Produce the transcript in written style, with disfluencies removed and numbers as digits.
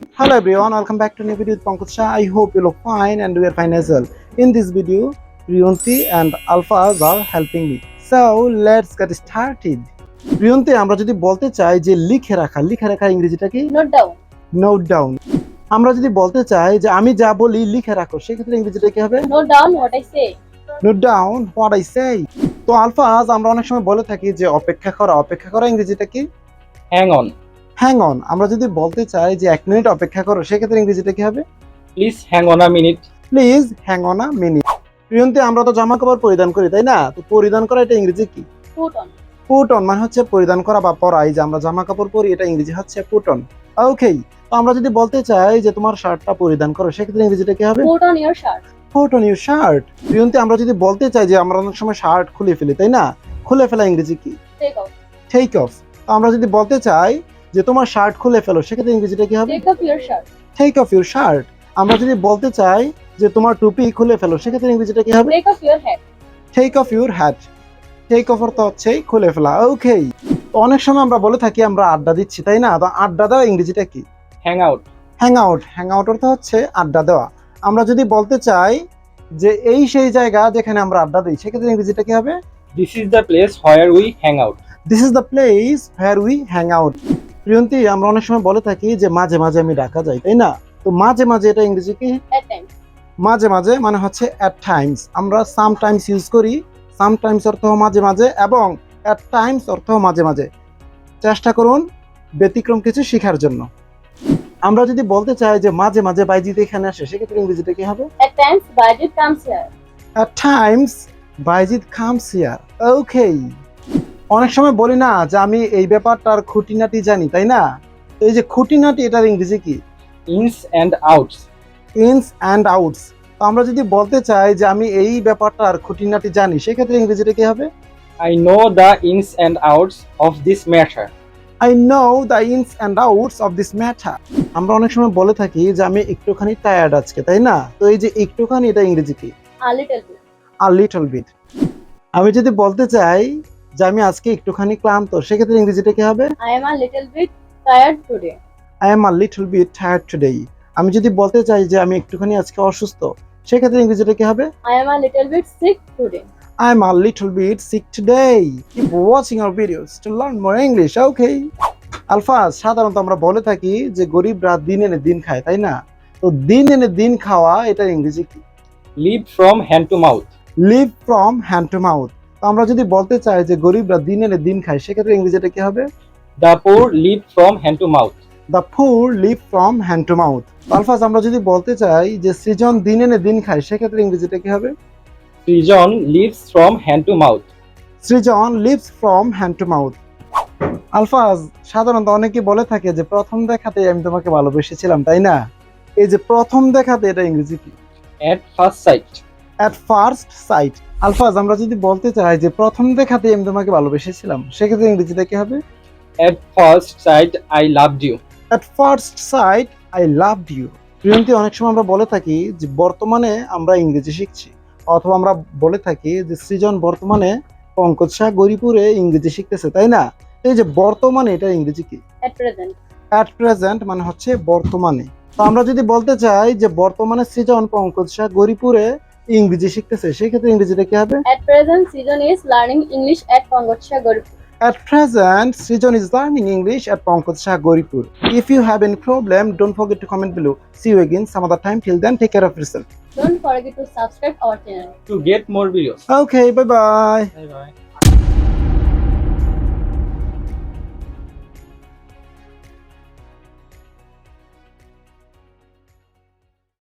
Hello everyone, welcome back to a new video with Pankaj Shah. I hope you look fine and we are fine as well. In this video, Riyunti and Alfaz are helping me. So let's get started. Riyunti, আমরা যদি বলতে চাই যে লিখে রাখা ইংরেজিটা কি? Note down. Note down. আমরা যদি বলতে চাই যে আমি যা বলি লিখে রাখো, সেক্ষেত্রে ইংরেজিটা কি হবে? Note down what I say. Note down what I say. তো আলফাজ, আমরা অনেক সময় বলে থাকি যে অপেক্ষা করা ইংরেজিটা কি? Hang on. Hang on. আমরা যদি বলতে চাই যে 1 মিনিট অপেক্ষা করো, সেক্ষেত্রে ইংরেজিটা কি হবে? Please hang on a minute. Please hang on a minute. Priyanti, আমরা তো জামা কাপড় পরিধান করি, তাই না? তো পরিধান করা এটা ইংরেজি কি? Put on. পুট অন মানে হচ্ছে পরিধান করা বা পরা। এই যে আমরা জামা কাপড় পরি, এটা ইংরেজি হচ্ছে পুট অন। ওকে, তো আমরা যদি বলতে চাই যে তোমার শার্টটা পরিধান করো, সেক্ষেত্রে ইংরেজিটা কি হবে? Put on your shirt. Put on your shirt. Priyanti, আমরা যদি বলতে চাই যে আমরা অনেক সময় শার্ট খুলে ফেলি, তাই না? খুলে ফেলা ইংরেজি কি? Take off. Take off. তো আমরা যদি বলতে চাই যে তোমার শার্ট খুলে ফেলো, সেক্ষেত্রে ইংরেজিটা কি হবে? Take off your shirt. Take off your shirt. আমরা যদি বলতে চাই যে তোমার টুপি খুলে ফেলো, সেক্ষেত্রে ইংরেজিটা কি হবে? Take off your hat. Take off your hat. Take off অর্থ হচ্ছে খুলে ফেলা। ওকে, তো অনেক সময় আমরা বলে থাকি আমরা আড্ডা দিচ্ছি, তাই না? তো আড্ডা দেওয়া ইংরেজিটা কি? Hang out. Hang out. Hang out অর্থ হচ্ছে আড্ডা দেওয়া। আমরা যদি বলতে চাই যে এই সেই জায়গা যেখানে আমরা আড্ডা দিই, সেক্ষেত্রে ইংরেজিটা কি হবে? This is the place where we hang out. This is the place where we hang out. Priyanti, আমরা অনেক সময় বলে থাকি যে মাঝে মাঝে আমি ঢাকা যাই, তাই না? তো মাঝে মাঝে এটা ইংরেজি কি? At times. মাঝে মাঝে মানে হচ্ছে অ্যাট টাইমস। আমরা সামটাইমস ইউজ করি। সামটাইমস অর্থ মাঝে মাঝে এবং অ্যাট টাইমস অর্থ মাঝে মাঝে। চেষ্টা করুন ব্যতিক্রম কিছু শেখার জন্য। আমরা যদি বলতে চাই যে মাঝে মাঝে বাইজিৎ এখানে আসে, সেক্ষেত্রে ইংরেজিটা কি হবে? At times Bajit comes here. At times Bajit comes here. Okay, অনেক সময় বলি না যে আমি এই ব্যাপারটার খুঁটিনাটি জানি, তাই না? তো এই যে খুঁটিনাটি, এটার ইংরেজি কি? ইনস and outs. Ins and outs. তো আমরা যদি বলতে চাই যে আমি এই ব্যাপারটার খুঁটিনাটি জানি, সেক্ষেত্রে ইংরেজিটা কি হবে? I know the ins and outs of this matter. I know the ins and outs of this matter. আমরা অনেক সময় বলে থাকি যে আমি একটুখানি টায়ার্ড আজকে, তাই না? তো এই যে একটুখানি, এটা ইংরেজি কি? A little bit. A little bit. আমি যদি বলতে চাই যে আমি আজকে একটুখানি ক্লান্ত, সেক্ষেত্রে ইংরেজিটা কি হবে? I am a little bit tired today. I am a little bit tired today. আমি যদি বলতে চাই যে আমি একটুখানি আজকে অসুস্থ, সেক্ষেত্রে ইংরেজিটা কি হবে? I am a little bit sick today. I am a little bit sick today. Keep watching our videos to learn more English. Okay. Alfaz, সাধারণত আমরা বলে থাকি যে গরিবরা দিন এনে দিন খায়, তাই না? তো দিন এনে দিন খাওয়া, এটার ইংরেজি কি? Live from hand to mouth. Live from hand to mouth. তো আমরা যদি বলতে চাই যে গরিবরা দিন এনে দিন খায়, সেক্ষেত্রে ইংরেজিটা কি হবে? The poor live from hand to mouth. The poor live from hand to mouth. Alfaz, আমরা যদি বলতে চাই যে সৃজন দিন এনে দিন খায়, সেক্ষেত্রে ইংরেজিটা কি হবে? Srijan lives from hand to mouth. Srijan lives from hand to mouth. Alfaz, সাধারণত অনেকে বলে থাকে যে প্রথম দেখাতে আমি তোমাকে ভালোবেসেছিলাম, তাই না? এই যে প্রথম দেখাতে, এটা ইংরেজি কি? At first site. At first site. Alfaz, আমরা যদি বলতে চাই যে প্রথম দেখাতে আমি তোমাকে ভালোবেসেছিলাম, সেক্ষেত্রে ইংরেজিটা কি হবে? At first sight I loved you. At first sight I loved you. Priyanti, অনেক সময় আমরা বলে থাকি যে বর্তমানে আমরা ইংরেজি শিখছি, অথবা আমরা বলে থাকি যে সৃজন বর্তমানে পঙ্কজ শাহ গরিপুরে ইংরেজি শিখতেছে, তাই না? এই যে বর্তমানে, এটা ইংরেজি কি? At present. অ্যাট প্রেজেন্ট মানে হচ্ছে বর্তমানে। তো আমরা যদি বলতে চাই যে বর্তমানে সৃজন পঙ্কজ শাহ গরিপুরে ইংরেজি শিখতেছে, সেক্ষেত্রে ইংরেজিটা কি হবে? At present Srijan is learning English at Pankaj Shah Goripur. At present, Srijan is learning English at Pankaj Shah Goripur. If you have any problem, don't forget to comment below. See you again some other time. Till then, take care of yourself. Don't forget to subscribe our channel. To get more videos. Okay, bye bye. Bye bye.